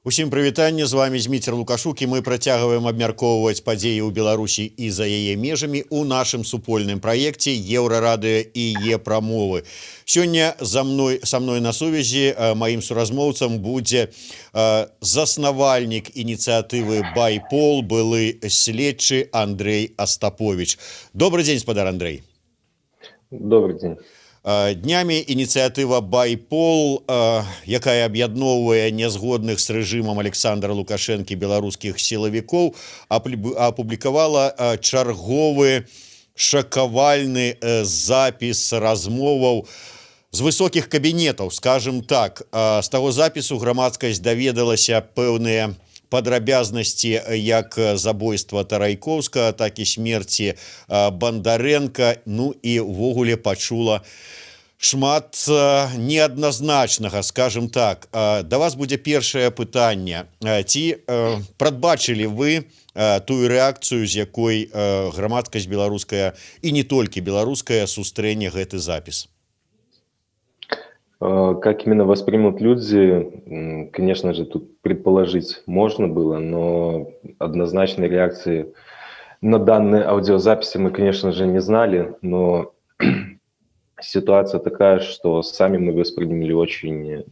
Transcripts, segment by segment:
Усім прывітанне, з вами Зміцер Лукашук, і мы працягваем абмяркоўваць падзеі ў Беларусі і за яе межамі ў нашым супольным праекце Еўрарадыё і Е-прамовы. Сёння са мной на сувязі маім суразмоўцам будзе заснавальнік ініцыятывы BayPol, былы следчы Андрей Остапович. Добрый день, спадар Андрей. Добрый день. Днямі ініцыятыва BayPol, якая аб'ядноўвае нязгодных з рэжымам Александра Лукашэнкі беларускіх сілавікоў, апублікавала чарговы шакавальны запіс размоваў з высокіх кабінетаў, скажем так. З таго запісу грамадскасць даведалася пэўныя падрабязнасці як забойства Тарайкоўскага, так і смерці Бандарэнка, ну і ўвогуле пачула шмат неадназначнага, скажем так. Да вас будзе першае пытанне. Ці прадбачылі вы тую рэакцыю, з якой грамадскасць беларуская і не толькі беларуская сустрэне гэты запіс? Как именно воспримут люди, конечно же, тут предположить можно было, но однозначной реакции на данные аудиозаписи мы, конечно же, не знали, но ситуация такая, что сами мы восприняли очень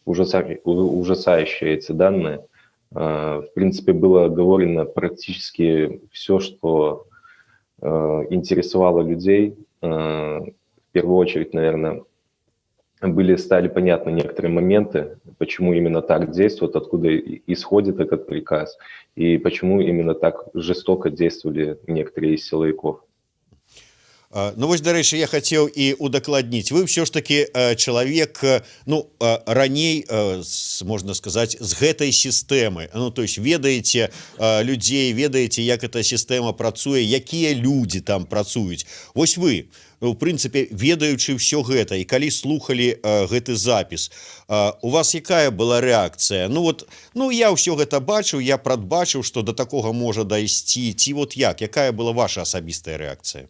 ужасающие эти данные. В принципе, было оговорено практически все, что интересовало людей. В первую очередь, наверное, стали понятны некоторые моменты, почему именно так действуют, откуда исходит этот приказ, и почему именно так жестоко действовали некоторые из силовиков. Ну вось, дарэчы, я хацеў і удакладніць. Вы ўсё ж таки чалавек, ну, раней, можна сказаць, з гэтай сістэмы. Ну, то есть ведаеце людзей, ведаеце, як эта сістэма працуе, якія людзі там працуюць. Вось вы, у прынцыпе, ведаючы ўсё гэта, і калі слухалі гэты запіс, у вас якая была рэакцыя? Ну, вот, ну, я ўсё гэта бачыў, я прадбачыў, што да такога можа дайсці. Ці вот як? Якая была ваша асабістая рэакцыя?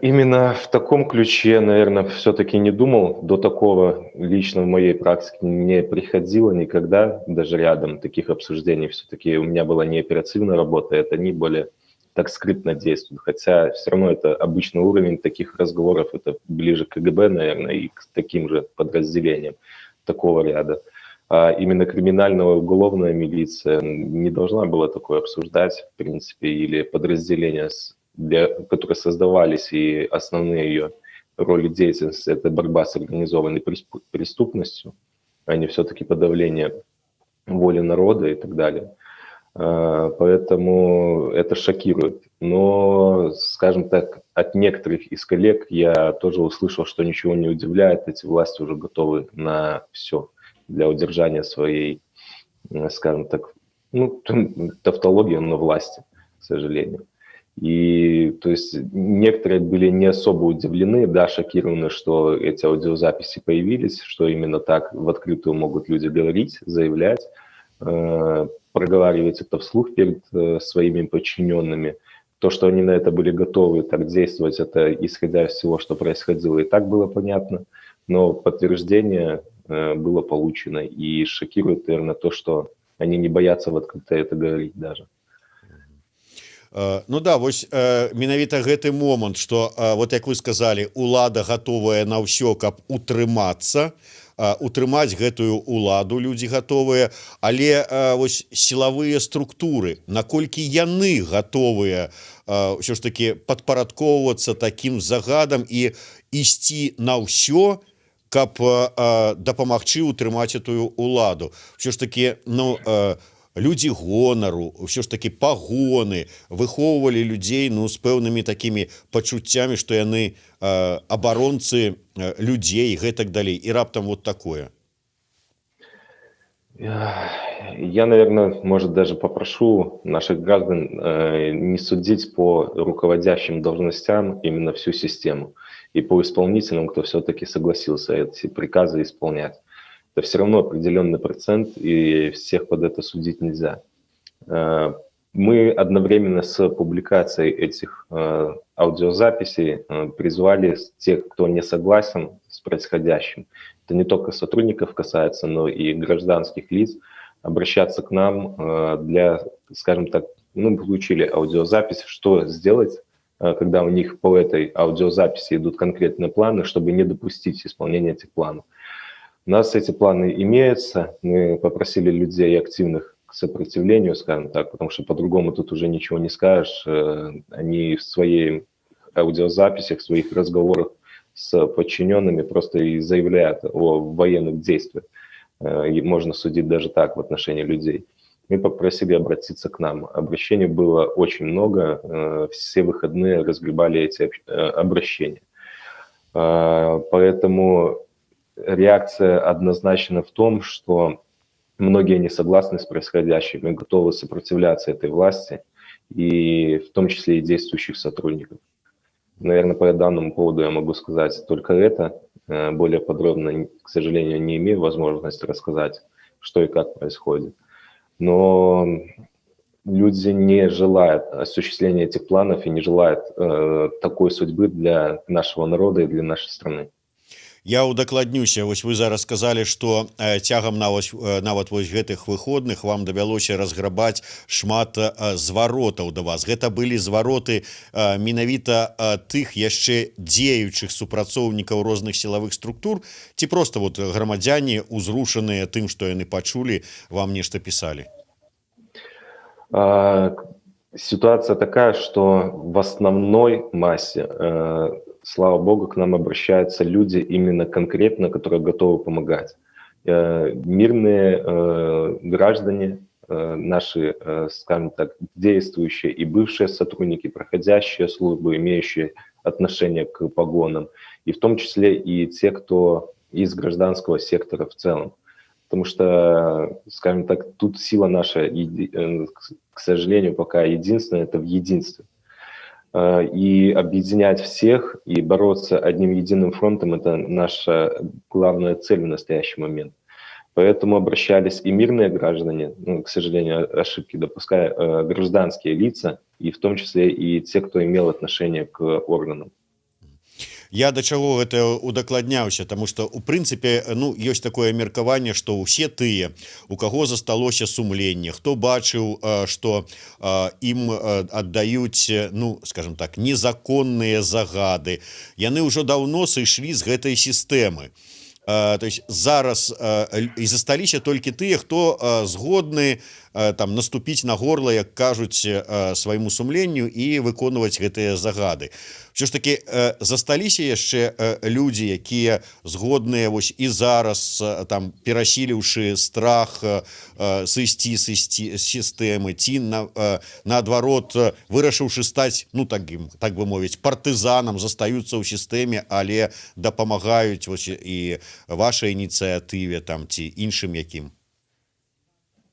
Именно в таком ключе, наверное, все-таки не думал. До такого лично в моей практике не приходило никогда, даже рядом таких обсуждений. Все-таки у меня была не оперативная работа, это не более так скрытно действует. Хотя все равно это обычный уровень таких разговоров, это ближе к КГБ, наверное, и к таким же подразделениям такого ряда. А именно криминальная уголовная милиция не должна была такое обсуждать, в принципе, или подразделения, которые создавались, и основные ее роли деятельности — это борьба с организованной преступностью, а не все-таки подавление воли народа и так далее. Поэтому это шокирует. Но, скажем так, от некоторых из коллег я тоже услышал, что ничего не удивляет, эти власти уже готовы на все для удержания своей, скажем так, ну, тавтологии на власти, к сожалению. И, то есть, некоторые были не особо удивлены, да, шокированы, что эти аудиозаписи появились, что именно так в открытую могут люди говорить, заявлять, проговаривать это вслух перед своими подчиненными. То, что они на это были готовы так действовать, это исходя из всего, что происходило, и так было понятно, но подтверждение было получено, и шокирует, наверное, то, что они не боятся в открыто это говорить даже. Ну да, вось менавіта гэты момант, што вот як вы сказалі, улада гатовая на ўсё, каб утрымацца, утрымаць гэтую уладу людзі гатовыя, але вось сілавыя структуры, наколькі яны гатовыя ўсё ж таки падпарадкоўвацца такім загадам і ісці на ўсё, каб дапамагчы утрымаць этую уладу. Ўсё ж таки, ну, людзі гонару, ўсё ж такі пагоны выхоўвалі людзей, ну, з пэўнымі такімі пачуццямі, што яны абаронцы людзей, гэтак далей, і раптам вот такое. Я, наверное, может, даже попрошу наших граждан не судить по руководящим должностям именно всю систему и по исполнителям, кто все-таки согласился эти приказы исполнять. Это все равно определенный процент, и всех под это судить нельзя. Мы одновременно с публикацией этих аудиозаписи призвали тех, кто не согласен с происходящим. Это не только сотрудников касается, но и гражданских лиц, обращаться к нам для, скажем так, ну, получили аудиозапись, что сделать, когда у них по этой аудиозаписи идут конкретные планы, чтобы не допустить исполнения этих планов. У нас эти планы имеются, мы попросили людей активных к сопротивлению, скажем так, потому что по-другому тут уже ничего не скажешь. Они в своей аудиозаписях, в своих разговорах с подчиненными просто и заявляют о военных действиях. И можно судить даже так в отношении людей. Мы попросили обратиться к нам. Обращений было очень много, все выходные разгребали эти обращения. Поэтому реакция однозначно в том, что многие не согласны с происходящим и готовы сопротивляться этой власти, и в том числе и действующих сотрудников. Наверное, по данному поводу я могу сказать только это. Более подробно, к сожалению, не имею возможности рассказать, что и как происходит. Но люди не желают осуществления этих планов и не желают такой судьбы для нашего народа и для нашей страны. Я удакладнюся, вось вы зараз сказалі, што цягам нават вось гэтых выходных вам давялося разграбаць шмат зваротаў да вас. Гэта былі звароты менавіта тых яшчэ дзеючых супрацоўнікаў розных сілавых структур, ці проста вот грамадзяне, узрушаныя тым, што яны пачулі, вам нешта пісалі? Ситуация такая, что в основной массе, слава богу, к нам обращаются люди именно конкретно, которые готовы помогать. Мирные граждане, наши, скажем так, действующие и бывшие сотрудники, проходящие службу, имеющие отношение к погонам, и в том числе и те, кто из гражданского сектора в целом. Потому что, скажем так, тут сила наша, к сожалению, пока единственная, это в единстве. И объединять всех и бороться одним единым фронтом – это наша главная цель в настоящий момент. Поэтому обращались и мирные граждане, к сожалению, ошибки допуская, гражданские лица, и в том числе и те, кто имел отношение к органам. Я да чаго гэта удакладняўся, таму што у прынцыпе ёсць такое меркаванне, што ўсе тыя, у каго засталося сумленне, хто бачыў, што ім аддаюць, скажем так, незаконныя загады, яны ўжо даўно сышлі з гэтай сістэмы. То есть зараз і засталіся толькі тыя, хто згодны там наступіць на горла, як кажуць, свайму сумленню і выконваць гэтыя загады. Все ж таки засталіся яшчэ людзі, якія згодныя вось і зараз там перасіліўшы страх сысці з сістэмы, ці наадварот вырашыўшы стаць, так бы мовіць, партызанам, застаюцца ў сістэме, але дапамагаюць вось і вашай ініцыятыве там ці іншым якім.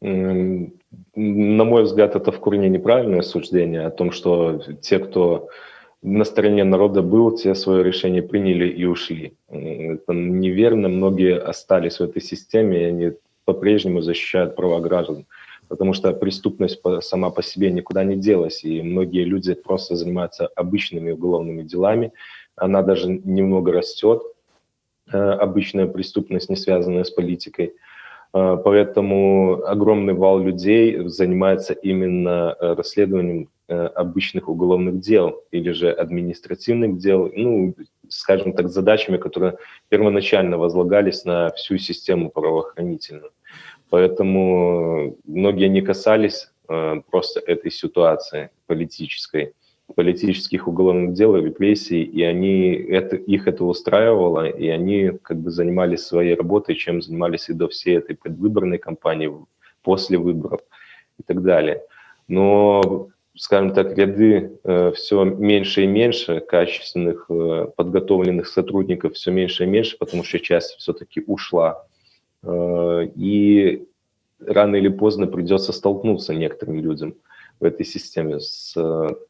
На мой взгляд, это в корне неправильное суждение о том, что те, кто на стороне народа был, те свое решение приняли и ушли. Это неверно, многие остались в этой системе, и они по-прежнему защищают права граждан, потому что преступность сама по себе никуда не делась, и многие люди просто занимаются обычными уголовными делами, она даже немного растет, обычная преступность, не связанная с политикой. Поэтому огромный вал людей занимается именно расследованием обычных уголовных дел или же административных дел, скажем так, задачами, которые первоначально возлагались на всю систему правоохранительную. Поэтому многие не касались просто этой ситуации политических уголовных дел и репрессий, и их это устраивало, и они занимались своей работой, чем занимались и до всей этой предвыборной кампании, после выборов и так далее. Но, скажем так, ряды все меньше и меньше, качественных, подготовленных сотрудников все меньше и меньше, потому что часть все-таки ушла. И рано или поздно придется столкнуться некоторым людям в этой системе с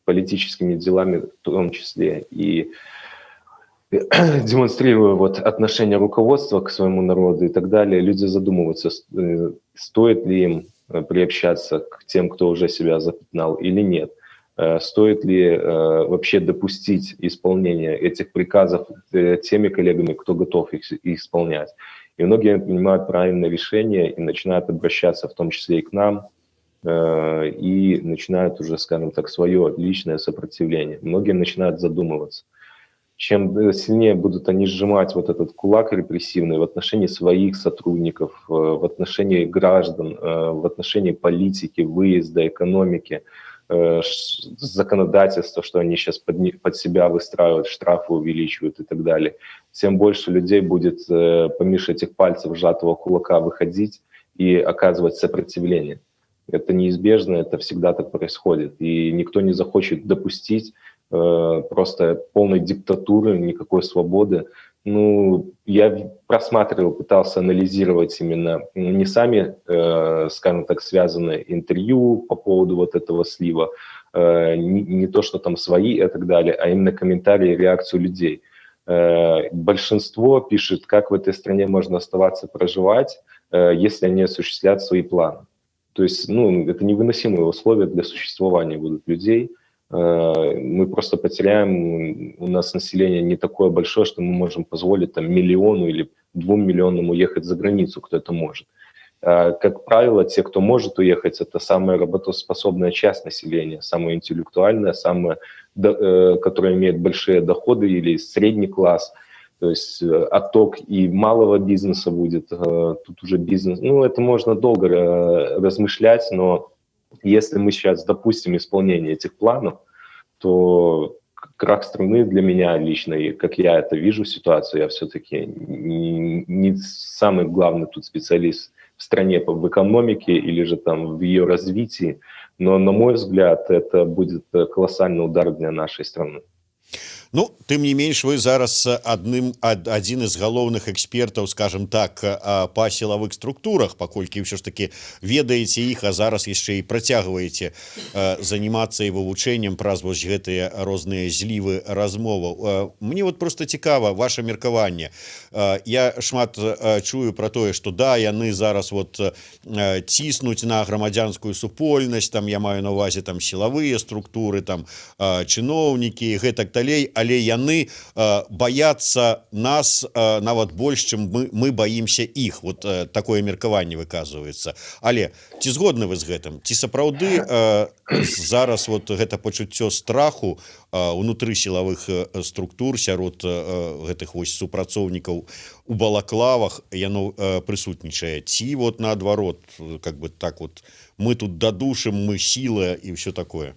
политическими делами в том числе. И демонстрируя отношение руководства к своему народу и так далее, люди задумываются, стоит ли им приобщаться к тем, кто уже себя запятнал, или нет. Стоит ли вообще допустить исполнение этих приказов теми коллегами, кто готов их исполнять. И многие принимают правильное решение и начинают обращаться в том числе и к нам, и начинают уже, скажем так, свое личное сопротивление. Многие начинают задумываться. Чем сильнее будут они сжимать вот этот кулак репрессивный в отношении своих сотрудников, в отношении граждан, в отношении политики, выезда, экономики, законодательства, что они сейчас под себя выстраивают, штрафы увеличивают и так далее, тем больше людей будет помимо этих пальцев сжатого кулака выходить и оказывать сопротивление. Это неизбежно, это всегда так происходит. И никто не захочет допустить просто полной диктатуры, никакой свободы. Ну, я просматривал, пытался анализировать именно не сами, скажем так, связанные интервью по поводу вот этого слива, не то, что там свои и так далее, а именно комментарии, реакцию людей. Большинство пишет, как в этой стране можно оставаться проживать, если они осуществляют свои планы. То есть, ну, это невыносимые условия для существования будут людей. Мы просто потеряем, у нас население не такое большое, что мы можем позволить там 1 миллиону или 2 миллионам уехать за границу, кто это может. Как правило, те, кто может уехать, это самая работоспособная часть населения, самая интеллектуальная, самая, которая имеет большие доходы или средний класс. То есть отток и малого бизнеса будет, тут уже бизнес. Ну, это можно долго размышлять, но если мы сейчас допустим исполнение этих планов, то крах страны для меня лично, и как я это вижу ситуацию, я все-таки не самый главный тут специалист в стране в экономике или же там в ее развитии, но, на мой взгляд, это будет колоссальный удар для нашей страны. Ну, тым не менш, вы зараз адзін з галоўных экспертаў, скажем так, па сілавых структурах, паколькі ўсё ж таки ведаеце іх, а зараз яшчэ і працягваеце занимацца і вывучэннем праз вось гэтыя розныя злівы размоваў. Мне вот просто цікава ваше меркаванне. Я шмат чую про тое, што да, яны зараз вот ціснуць на грамадзянскую супольнасць, там я маю на увазе там сілавыя структуры, там чыноўнікі, гэтак далей, але яны баяцца нас нават больш, чым мы баімся іх. Вот такое меркаванне выказваецца. Але ці згодны вы з гэтым? Ці сапраўды зараз вот гэта пачуццё страху унутры сілавых структур сярод гэтых вось супрацоўнікаў у балаклавах яно прысутнічае? Ці вот наадварот, как бы так вот мы тут дадушым, мы сіла і ўсё такое?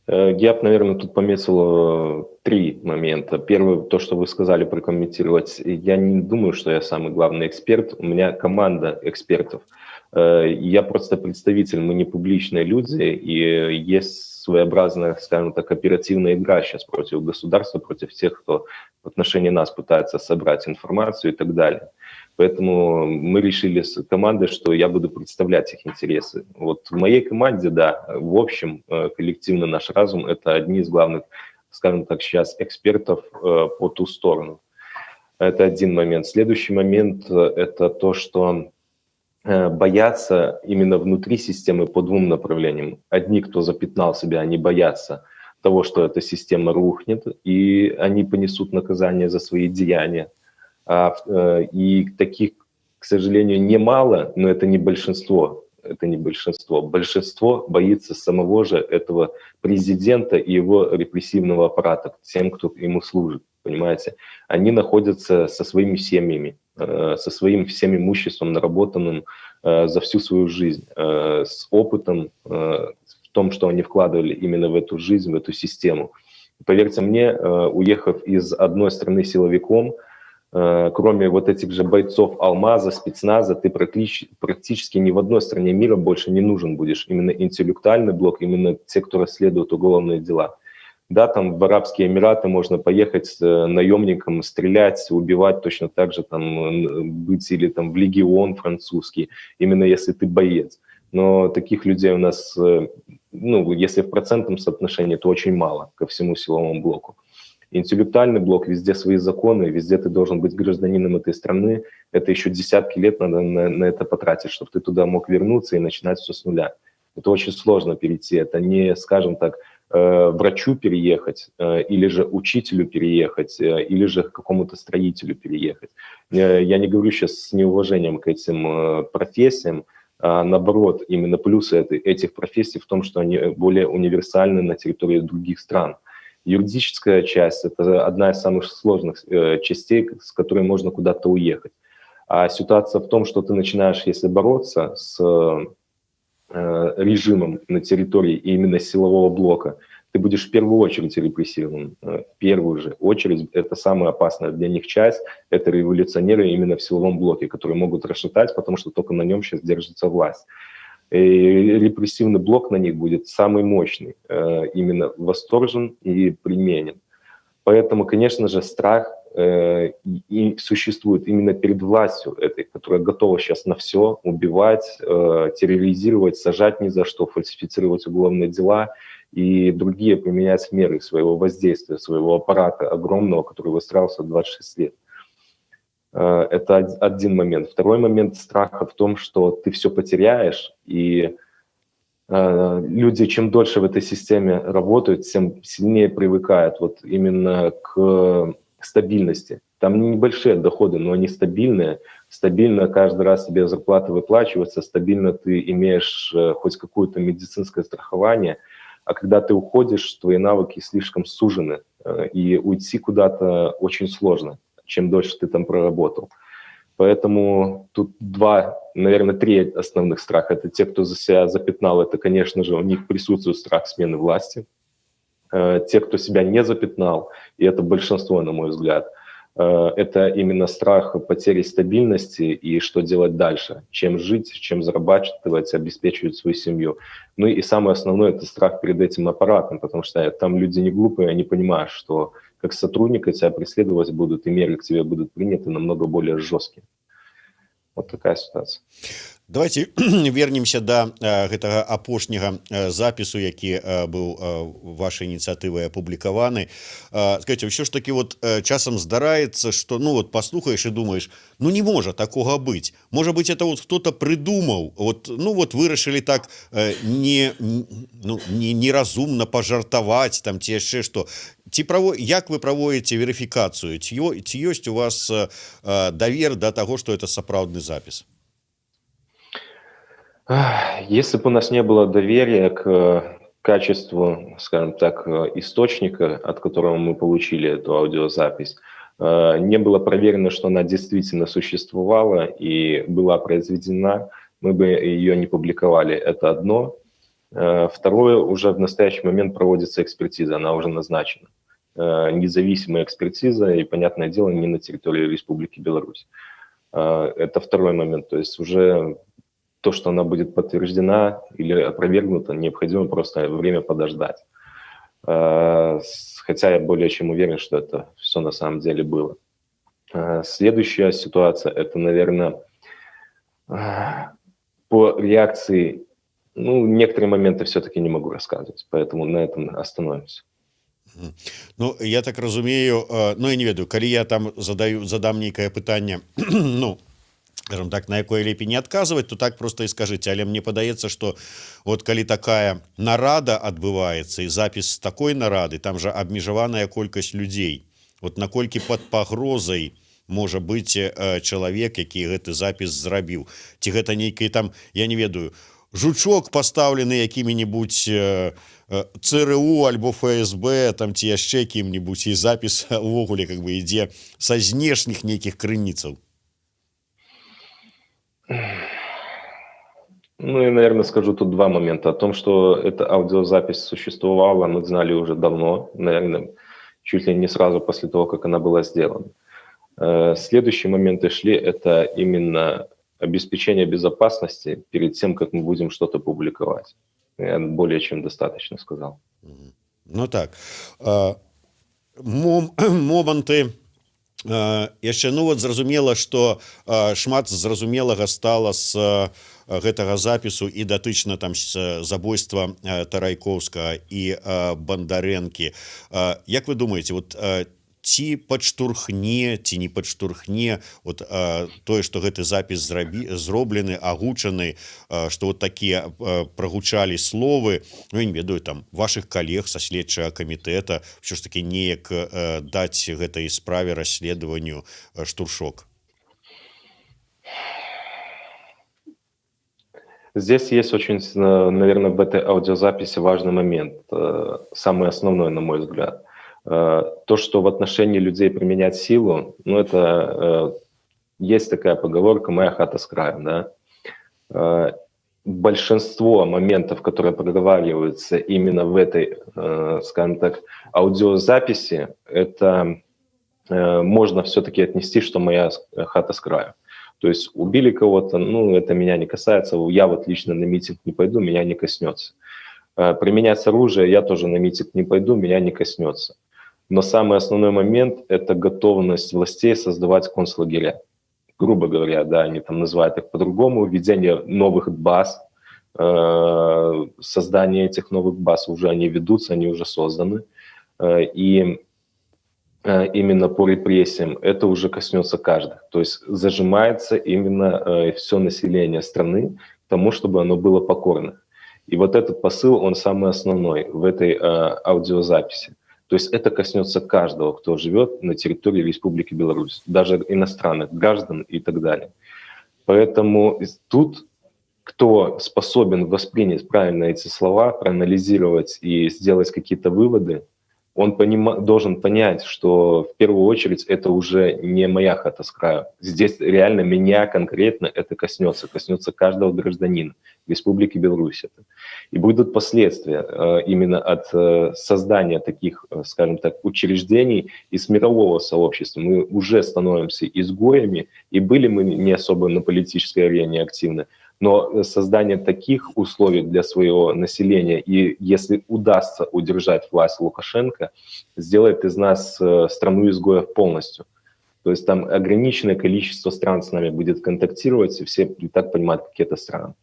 Я бы, наверное, тут пометил 3 момента. Первый, то, что вы сказали, прокомментировать. Я не думаю, что я самый главный эксперт. У меня команда экспертов. Я просто представитель, мы не публичные люди, и есть своеобразная, скажем так, оперативная игра сейчас против государства, против тех, кто в отношении нас пытается собрать информацию и так далее. Поэтому мы решили с командой, что я буду представлять их интересы. Вот в моей команде, да, в общем, коллективно наш разум – это одни из главных, скажем так, сейчас экспертов по ту сторону. Это один момент. Следующий момент – это то, что боятся именно внутри системы по 2 направлениям. Одни, кто запятнал себя, они боятся того, что эта система рухнет, и они понесут наказание за свои деяния. И таких, к сожалению, немало, но это не большинство. Это не большинство. Большинство боится самого же этого президента и его репрессивного аппарата, тем, кто ему служит, понимаете? Они находятся со своими семьями, со своим всем имуществом, наработанным за всю свою жизнь, с опытом в том, что они вкладывали именно в эту жизнь, в эту систему. Поверьте мне, уехав из одной страны силовиком, кроме вот этих же бойцов Алмаза, спецназа, ты практически ни в одной стране мира больше не нужен будешь. Именно интеллектуальный блок, именно те, кто расследует уголовные дела. Да, там в Арабские Эмираты можно поехать наемником, стрелять, убивать, точно так же там быть или там в легион французский, именно если ты боец. Но таких людей у нас, ну, если в процентном соотношении, то очень мало ко всему силовому блоку. Интеллектуальный блок, везде свои законы, везде ты должен быть гражданином этой страны. Это еще десятки лет надо на это потратить, чтобы ты туда мог вернуться и начинать все с нуля. Это очень сложно перейти. Это не, скажем так, врачу переехать, или же учителю переехать, или же к какому-то строителю переехать. Я не говорю сейчас с неуважением к этим профессиям, а наоборот, именно плюсы этих профессий в том, что они более универсальны на территории других стран. Юридическая часть – это одна из самых сложных частей, с которой можно куда-то уехать. А ситуация в том, что ты начинаешь, если бороться с режимом на территории именно силового блока, ты будешь в первую очередь репрессирован. В первую же очередь, это самая опасная для них часть, это революционеры именно в силовом блоке, которые могут расшатать, потому что только на нем сейчас держится власть. И репрессивный блок на них будет самый мощный, именно восторжен и применен. Поэтому, конечно же, страх и существует именно перед властью этой, которая готова сейчас на все убивать, терроризировать, сажать ни за что, фальсифицировать уголовные дела и другие применять меры своего воздействия, своего аппарата огромного, который выстраивался 26 лет. Это один момент. Второй момент страха в том, что ты все потеряешь, и люди, чем дольше в этой системе работают, тем сильнее привыкают вот именно к стабильности. Там небольшие доходы, но они стабильные. Стабильно каждый раз тебе зарплата выплачивается, стабильно ты имеешь хоть какое-то медицинское страхование. А когда ты уходишь, твои навыки слишком сужены, и уйти куда-то очень сложно, чем дольше ты там проработал. Поэтому тут наверное, три основных страха. Это те, кто за себя запятнал, это, конечно же, у них присутствует страх смены власти. Те, кто себя не запятнал, и это большинство, на мой взгляд, это именно страх потери стабильности и что делать дальше, чем жить, чем зарабатывать, обеспечивать свою семью. Ну и самое основное – это страх перед этим аппаратом, потому что там люди не глупые, они понимают, что как сотрудника тебя преследовать будут, и меры к тебе будут приняты намного более жесткие. Вот такая ситуация. Давайте вернемся до гэтага апошняга запісу, які быў вашай ініцыятывай апублікаваны. Скажите, ўсё ж таки вот часам здараецца, что ну вот послухаешь и думаешь, ну не можа такога быць. Можа быть, это вот кто-то придумаў, вот, ну вот вырашылі так неразумна пажартаваць там ці яшчэ што. Як вы праводзіце верыфікацыю? Ці ёсць у вас давер да таго, што это сапраўдны запіс? Если бы у нас не было доверия к качеству, скажем так, источника, от которого мы получили эту аудиозапись, не было проверено, что она действительно существовала и была произведена, мы бы ее не публиковали. Это одно. Второе, уже в настоящий момент проводится экспертиза, она уже назначена. Независимая экспертиза, и, понятное дело, не на территории Республики Беларусь. Это второй момент. То есть уже то, что она будет подтверждена или опровергнута, необходимо просто время подождать. Хотя я более чем уверен, что это все на самом деле было. Следующая ситуация, это, наверное, по реакции, некоторые моменты все-таки не могу рассказывать, поэтому на этом остановимся. Ну, я так разумею, я не ведаю, калі я там задам нейкае пытанне, скажем так, на якое лепей не адказваць, то так просто і скажыце, але мне падаецца, што вот калі такая нарада адбываецца і запіс такой нарады, там жа абмежаваная колькасць людзей, вот наколькі пад пагрозай можа быць чалавек, які гэты запіс зрабіў, ці гэта нейкі там, я не ведаю, жучок пастаўлены якімі-небудзь ЦРУ альбо ФСБ там ці яшчэ кім-небудзь, і запіс увогуле как бы ідзе са знешніх нейкіх крыніцаў. Ну и, наверное, скажу тут два момента. О том, что эта аудиозапись существовала, мы знали уже давно, наверное, чуть ли не сразу после того, как она была сделана. Следующие моменты шли, это именно обеспечение безопасности перед тем, как мы будем что-то публиковать. Я более чем достаточно сказал. Ну так. Моманты яшчэ, зразумела, што шмат зразумелага стала з гэтага запісу і датычна там забойства Тарайкоўскага і Бандарэнкі. Як вы думаеце, вот ці падштурхне ці не падштурхне вот тое што гэты запіс зроблены агучаны, што вот такія прагучалі словы, ну, я не ведаю, там ваших калег са следчага камітэта ўсё ж таки неяк даць гэтай справе расследаванню штуршок. Здесь есть очень, наверное, в этой аудиозаписи важный момент, самый основной, на мой взгляд. То, что в отношении людей применять силу, ну, это есть такая поговорка «моя хата с краю», да? Большинство моментов, которые проговариваются именно в этой, скажем так, аудиозаписи, это можно все-таки отнести, что моя хата с краю. То есть убили кого-то, ну, это меня не касается, я вот лично на митинг не пойду, меня не коснется. Применять оружие, я тоже на митинг не пойду, меня не коснется. Но самый основной момент – это готовность властей создавать концлагеря. Грубо говоря, да, они там называют их по-другому, введение новых баз, создание этих новых баз, уже они ведутся, они уже созданы. И именно по репрессиям, это уже коснется каждого. То есть зажимается именно все население страны к тому, чтобы оно было покорно. И вот этот посыл, он самый основной в этой аудиозаписи. То есть это коснется каждого, кто живет на территории Республики Беларусь, даже иностранных граждан и так далее. Поэтому тут кто способен воспринять правильно эти слова, проанализировать и сделать какие-то выводы, он должен понять, что в первую очередь это уже не моя хата с краю. Здесь реально меня конкретно это коснется каждого гражданина Республики Беларусь. И будут последствия именно от создания таких, скажем так, учреждений из мирового сообщества. Мы уже становимся изгоями, и были мы не особо на политической арене активны. Но создание таких условий для своего населения, и если удастся удержать власть Лукашенко, сделает из нас страну изгоев полностью. То есть там ограниченное количество стран с нами будет контактировать, и все и так понимают, какие это страны.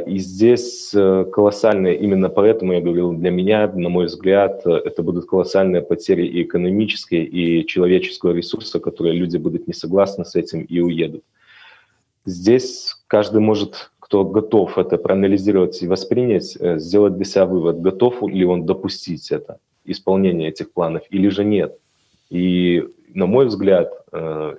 И здесь колоссальные, именно поэтому я говорил, для меня, на мой взгляд, это будут колоссальные потери и экономические, и человеческого ресурса, которые люди будут не согласны с этим и уедут. Здесь каждый может, кто готов это проанализировать и воспринять, сделать для себя вывод, готов ли он допустить это, исполнение этих планов, или же нет. И, на мой взгляд,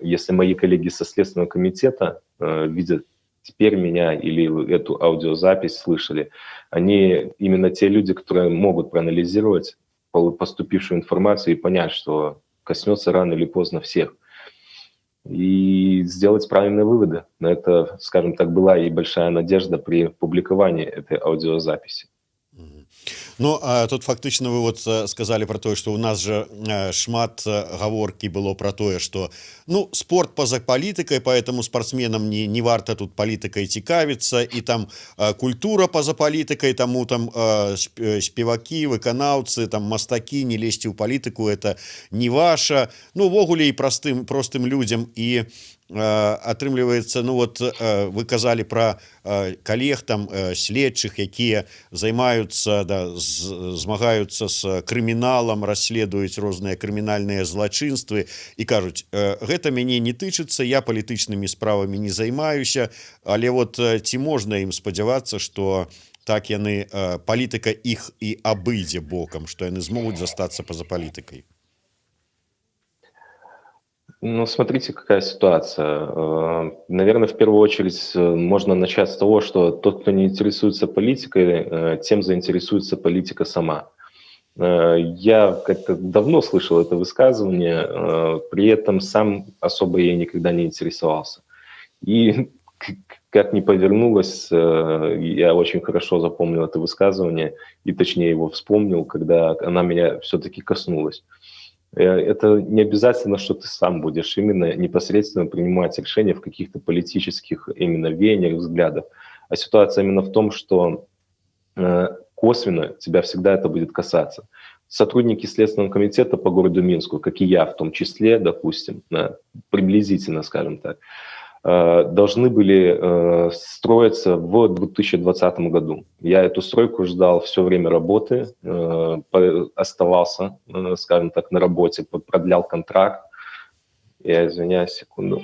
если мои коллеги со Следственного комитета видят теперь меня или эту аудиозапись слышали, они именно те люди, которые могут проанализировать поступившую информацию и понять, что коснется рано или поздно всех. И сделать правильные выводы. На это, скажем так, была и большая надежда при публиковании этой аудиозаписи. Ну, тут фактычна вы вот сказали про тое, што ў нас жа шмат гаворкі было про тое, што ну спорт па-за палітыкай, поэтому спортсменам не варта тут палітыкай цікавіцца, і там культура па-за палітыкай, таму там спевакі, выканаўцы, там мастакі, не лезьце ў палітыку, это не ваша. Ну, увогуле і простым людзям. І атрымліваецца, ну вот вы казалі про калег там следчых, якія займаюцца, да, змагаюцца з крыміналам, расследуюць розныя крымінальныя злачынствы і кажуць, гэта мяне не тычыцца, я палітычнымі справамі не займаюся, але вот ці можна ім спадзявацца, што так яны, палітыка іх і абыдзе бокам, што яны змогуць застацца па-за палітыкай? Ну, смотрите, какая ситуация. Наверное, в первую очередь можно начать с того, что тот, кто не интересуется политикой, тем заинтересуется политика сама. Я как-то давно слышал это высказывание, при этом сам особо ей никогда не интересовался. И как ни повернулось, я очень хорошо запомнил это высказывание, и точнее его вспомнил, когда она меня все-таки коснулась. Это не обязательно, что ты сам будешь именно непосредственно принимать решения в каких-то политических именно веяниях, взглядах. А ситуация именно в том, что косвенно тебя всегда это будет касаться. Сотрудники Следственного комитета по городу Минску, как и я в том числе, допустим, приблизительно, скажем так, должны были строиться в 2020 году. Я эту стройку ждал все время работы, оставался, скажем так, на работе, продлял контракт. Я извиняюсь, секунду.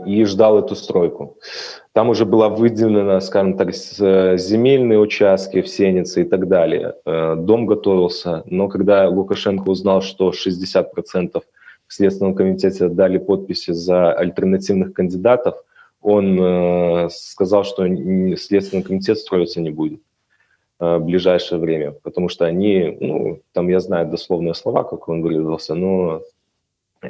И ждал эту стройку. Там уже была выделена, скажем так, земельные участки в Сенице и так далее. Дом готовился, но когда Лукашенко узнал, что 60% в Следственном комитете дали подписи за альтернативных кандидатов, он сказал, что Следственный комитет строиться не будет в ближайшее время, потому что они, ну, там я знаю дословные слова, как он выразился, но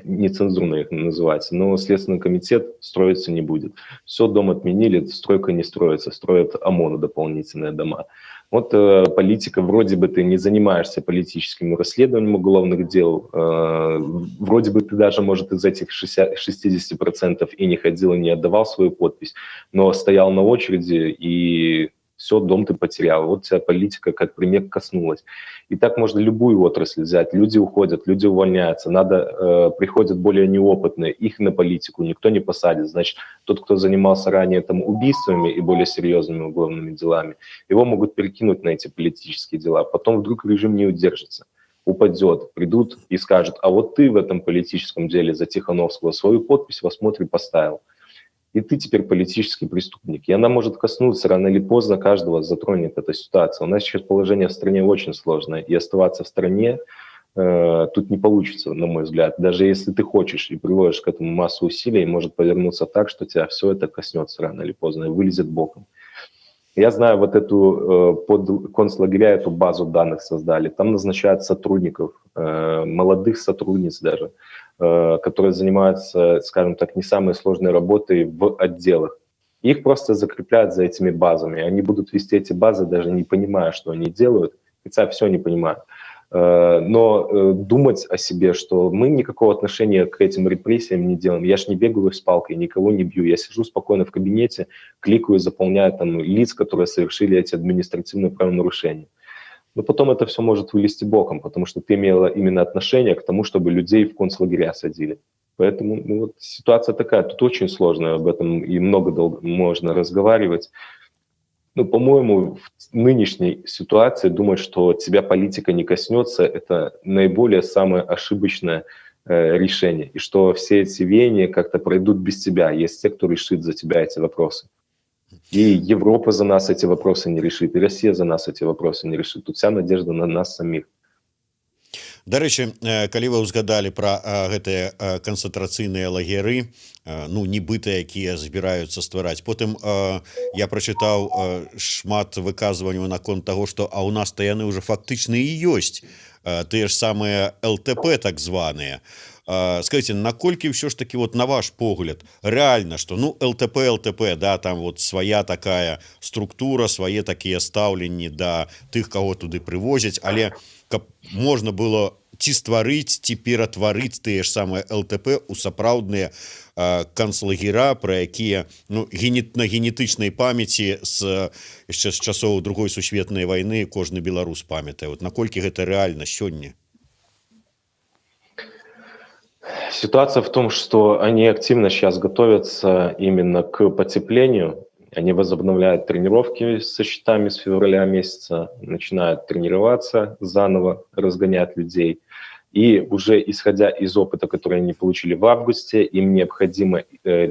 нецензурно их называть, но Следственный комитет строиться не будет. Все, дом отменили, стройка не строится, строят ОМОНу дополнительные дома. Вот политика, вроде бы ты не занимаешься политическим расследованием уголовных дел, вроде бы ты даже, может, из этих 60% и не ходил, и не отдавал свою подпись, но стоял на очереди и все, дом ты потерял. Вот тебя политика как пример коснулась. И так можно любую отрасль взять. Люди уходят, люди увольняются. Приходят более неопытные, их на политику никто не посадит. Значит, тот, кто занимался ранее там убийствами и более серьезными уголовными делами, его могут перекинуть на эти политические дела. Потом вдруг режим не удержится, упадет, придут и скажут: а вот ты в этом политическом деле за Тихановского свою подпись в осмотре поставил. И ты теперь политический преступник. И она может коснуться рано или поздно, каждого затронет эта ситуация. У нас сейчас положение в стране очень сложное, и оставаться в стране тут не получится, на мой взгляд. Даже если ты хочешь и приложишь к этому массу усилий, может повернуться так, что тебя все это коснется рано или поздно и вылезет боком. Я знаю, вот эту под концлагеря эту базу данных создали. Там назначают сотрудников, молодых сотрудниц даже, которые занимаются, скажем так, не самой сложной работой в отделах. Их просто закрепляют за этими базами. Они будут вести эти базы, даже не понимая, что они делают, хотя все не понимают. Но думать о себе, что мы никакого отношения к этим репрессиям не делаем. Я ж не бегаю с палкой, никого не бью. Я сижу спокойно в кабинете, кликаю, заполняю там лиц, которые совершили эти административные правонарушения. Но потом это все может вылезти боком, потому что ты имела именно отношение к тому, чтобы людей в концлагеря садили. Поэтому вот ситуация такая, тут очень сложно об этом и много можно разговаривать. Ну, по-моему, в нынешней ситуации думать, что тебя политика не коснется, это наиболее самое ошибочное решение. И что все эти веяния как-то пройдут без тебя. Есть те, кто решит за тебя эти вопросы. И Европа за нас эти вопросы не решит, и Россия за нас эти вопросы не решит. Тут вся надежда на нас самих. Дарэчы, калі вы ўзгадалі пра гэтыя канцэнтрацыйныя лагеры, ну нібыта якія збіраюцца ствараць, потым я прачытаў шмат выказванняў наконт таго, што а ў нас-то яны ўжо фактычна і ёсць, тыя ж самыя ЛТП так званыя. Скажите, наколькі ўсё ж таки вот на ваш погляд реально, что ну ЛТП, да, там вот своя такая структура, свае такія стаўленні да тых, кого туды прывозяць, але каб можна было ці стварыць, ці ператварыць тыя ж самыя ЛТП у сапраўдныя канцлагера, пра якія ну, на генетычнай памяці яшчэ з часоў другой сусветнай вайны кожны беларус памятае. Вот наколькі гэта рэальна сёння? Ситуация в том, что они активно сейчас готовятся именно к потеплению. Они возобновляют тренировки со счетами с февраля месяца, начинают тренироваться заново, разгонять людей. И уже исходя из опыта, который они получили в августе, им необходимо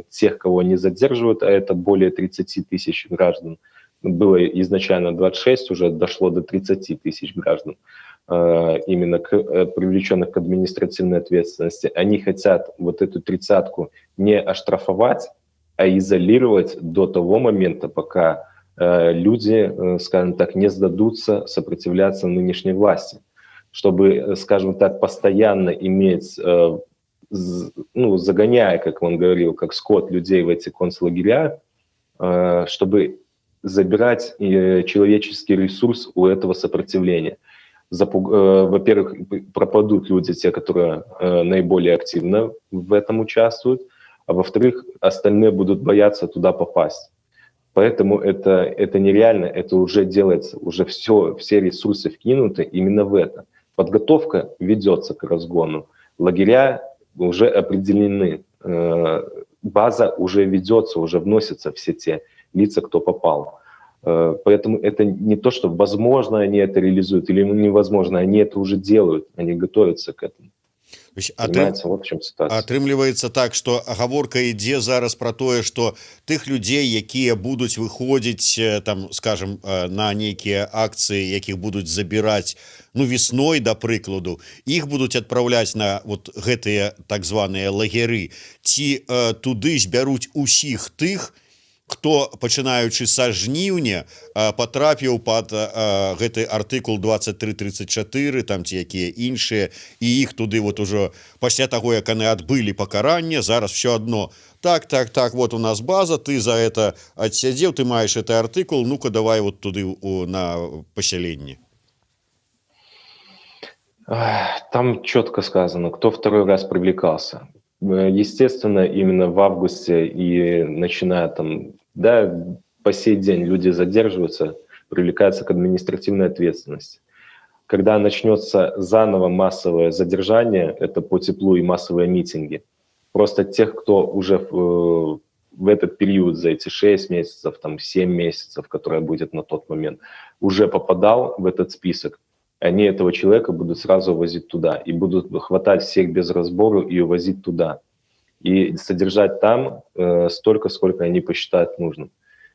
тех, кого они задерживают, а это более 30 тысяч граждан. Было изначально 26, уже дошло до 30 тысяч граждан, именно привлеченных к административной ответственности. Они хотят вот эту тридцатку не оштрафовать, а изолировать до того момента, пока люди, скажем так, не сдадутся сопротивляться нынешней власти. Чтобы, скажем так, постоянно иметь, ну, загоняя, как он говорил, как скот людей в эти концлагеря, чтобы забирать человеческий ресурс у этого сопротивления. Во-первых, пропадут люди, те, которые наиболее активно в этом участвуют, а во-вторых, остальные будут бояться туда попасть. Поэтому это нереально, это уже делается, уже все ресурсы вкинуты именно в это. Подготовка ведется к разгону, лагеря уже определены, база уже ведется, уже вносятся все те лица, кто попал. Поэтому это не то, что возможно они это реализуют или невозможно, они это уже делают, они готовятся к этому. Понимаете, вот в чем ситуация. Атрымліваецца так, што гаворка ідзе зараз пра тое, што тых людзей, якія будуць выходзіць там, скажем, на нейкія акцыі, якіх будуць забіраць, ну, весной, да прыкладу, іх будуць адпраўляць на вот гэтыя так званыя лагеры, ці туды збяруць усіх тых, хто, пачынаючы са жніўня, патрапіў пад гэты артыкул 2334, там ці якія іншыя, і іх туды вот ужо пасля таго, як яны адбылі пакаранне, зараз все адно. Так, вот у нас база, ты за это адсядзеў, ты маеш гэты артыкул, ну-ка давай вот туды на пасяленне. Там четко сказано, кто второй раз привлекался. Естественно, именно в августе и начиная там, да, по сей день люди задерживаются, привлекаются к административной ответственности. Когда начнется заново массовое задержание, это по теплу и массовые митинги, просто тех, кто уже в этот период, за эти 6 месяцев, там 7 месяцев, которая будет на тот момент, уже попадал в этот список, они этого человека будут сразу возить туда и будут хватать всех без разбору и увозить туда. И содержать там столько, сколько они посчитают нужным.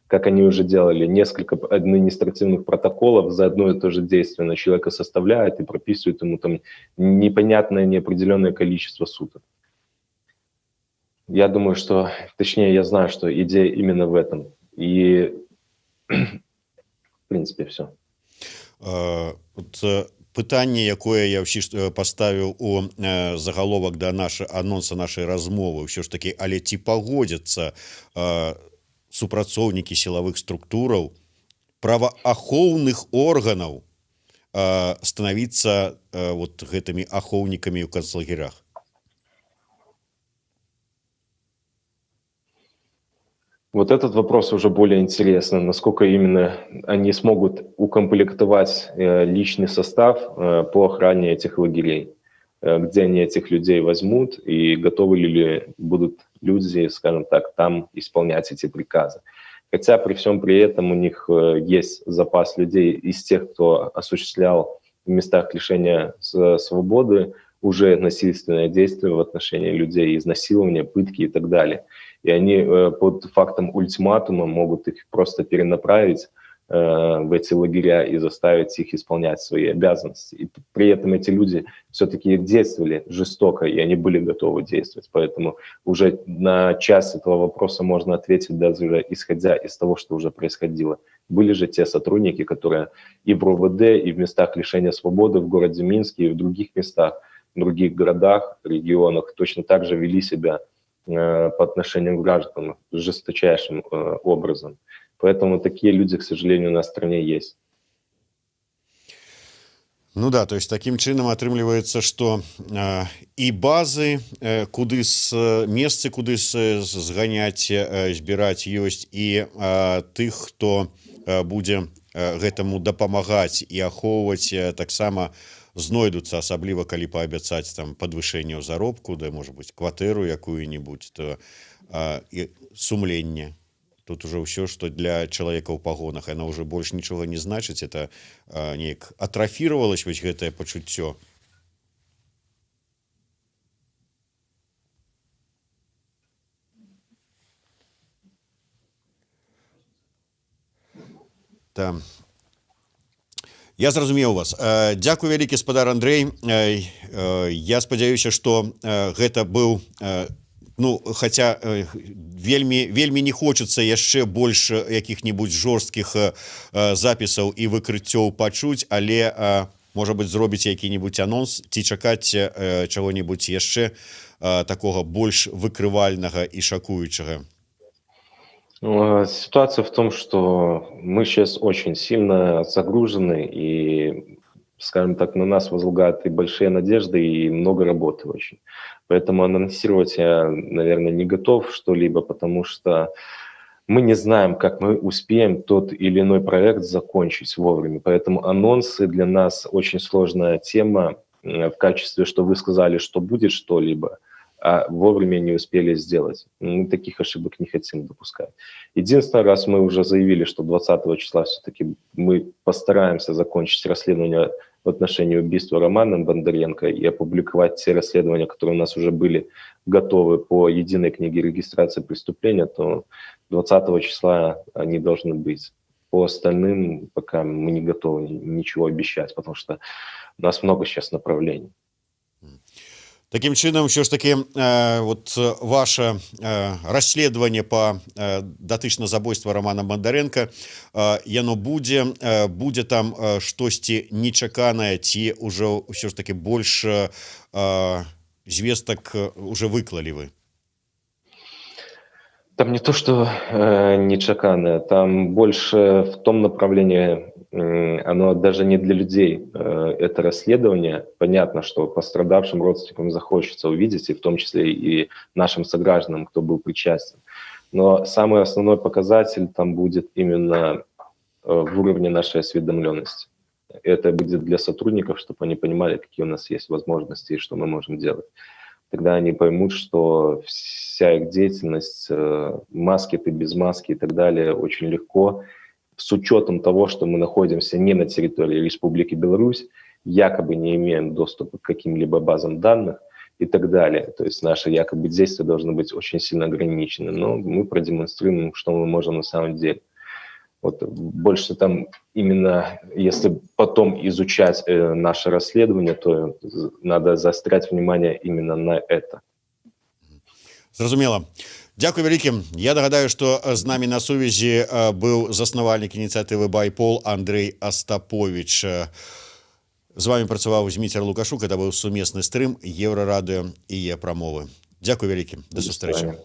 Как они уже делали, несколько административных протоколов за одно и то же действие на человека составляют и прописывают ему там непонятное, неопределенное количество суток. Я думаю, что, точнее, я знаю, что идея именно в этом. И, в принципе, все. Пытанне, якое я ўсё паставіў у загаловак да анонса нашай размовы, ўсё ж такі, але ці пагодзяцца супрацоўнікі сілавых структураў, праваахоўных органаў станавіцца вот гэтымі ахоўнікамі ў канцлагерах? Вот этот вопрос уже более интересный, насколько именно они смогут укомплектовать личный состав по охране этих лагерей, где они этих людей возьмут и готовы ли будут люди, скажем так, там исполнять эти приказы. Хотя при всем при этом у них есть запас людей из тех, кто осуществлял в местах лишения свободы уже насильственное действие в отношении людей, изнасилования, пытки и так далее. И они под фактом ультиматума могут их просто перенаправить в эти лагеря и заставить их исполнять свои обязанности. И при этом эти люди все-таки действовали жестоко, и они были готовы действовать. Поэтому уже на часть этого вопроса можно ответить, даже исходя из того, что уже происходило. Были же те сотрудники, которые и в РОВД, и в местах лишения свободы в городе Минске, и в других местах, в других городах, регионах точно так же вели себя по отношению к гражданам жесточайшим образом. Поэтому такие люди, к сожалению, на стране есть. Ну да, то есть таким чынам атрымліваецца, што і базы, куды месцы, куды зганяць, збіраць ёсць, і тых, хто будзе гэтаму дапамагаць і ахоўваць, таксама знойдуцца, асабліва калі паабяцаць там падвышэнне заробку, да, можа быць, кватэру якую-нибудь, то і сумленне. Тут уже ўсё, што для чалавека ў пагонах, яно ўжо больш нічога не значыць, это неяк атрафіравалось вось гэтае пачуццё. Там. Я зразумеў вас. Дзякуй вялікі, спадар Андрэй. Я спадзяюся, што гэта быў, ну, хаця вельмі не хочацца яшчэ больш якіх-небудзь жорсткіх запісаў і выкрыццёў пачуць, але, можа быць, зробіць які-небудзь анонс ці чакаць чаго-небудзь яшчэ такога больш выкрывальнага і шакуючага. Ситуация в том, что мы сейчас очень сильно загружены, и, скажем так, на нас возлагают и большие надежды, и много работы очень. Поэтому анонсировать я, наверное, не готов что-либо, потому что мы не знаем, как мы успеем тот или иной проект закончить вовремя. Поэтому анонсы для нас очень сложная тема в качестве, что вы сказали, что будет что-либо, а вовремя не успели сделать. Мы таких ошибок не хотим допускать. Единственный раз мы уже заявили, что 20 числа все-таки мы постараемся закончить расследование в отношении убийства Романа Бондаренко и опубликовать те расследования, которые у нас уже были готовы по единой книге регистрации преступления, то 20 числа они должны быть. По остальным пока мы не готовы ничего обещать, потому что у нас много сейчас направлений. Таким чынам, ўсё ж таки вот ваше расследаванне по датычна забойства Романа Бондаренко, яно будзе там штосьці нечаканае, ці ўжо ўсё ж таки больш звестак уже выклалі вы? Там не то, что нечаканное, там больше в том направлении, оно даже не для людей, это расследование. Понятно, что пострадавшим родственникам захочется увидеть, и в том числе и нашим согражданам, кто был причастен. Но самый основной показатель там будет именно в уровне нашей осведомленности. Это будет для сотрудников, чтобы они понимали, какие у нас есть возможности и что мы можем делать. Тогда они поймут, что вся их деятельность, маски ты без маски и так далее, очень легко, с учетом того, что мы находимся не на территории Республики Беларусь, якобы не имеем доступа к каким-либо базам данных и так далее. То есть наши якобы действия должны быть очень сильно ограничены, но мы продемонстрируем, что мы можем на самом деле. Вот больше там именно, если потом изучать наше расследование, то надо заострять внимание именно на это. Зразумела. Дзякуй вялікім. Я нагадаю, што з намі на сувязі быў заснавальнік ініцыятывы «Байпол» Андрэй Астаповіч. З вами працаваў Зміцер Лукашук. Это быў сумесны стрым Еўрарадыё і Е-прамовы. Дзякуй вялікім. Да сустрэчы.